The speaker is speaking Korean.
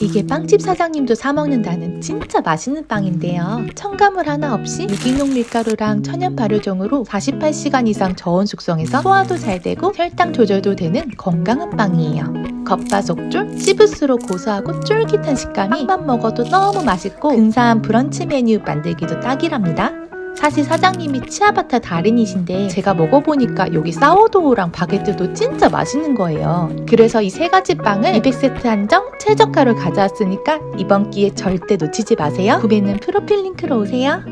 이게 빵집 사장님도 사먹는다는 진짜 맛있는 빵인데요. 첨가물 하나 없이 유기농 밀가루랑 천연 발효종으로 48시간 이상 저온 숙성해서 소화도 잘 되고 혈당 조절도 되는 건강한 빵이에요. 겉바속촉, 씹을수록 고소하고 쫄깃한 식감이 빵만 먹어도 너무 맛있고 근사한 브런치 메뉴 만들기도 딱이랍니다. 사실 사장님이 치아바타 달인이신데 제가 먹어보니까 여기 사워도우랑 바게트도 진짜 맛있는 거예요. 그래서 이 세 가지 빵을 200세트 한정 최저가로 가져왔으니까 이번 기회 절대 놓치지 마세요. 구매는 프로필 링크로 오세요.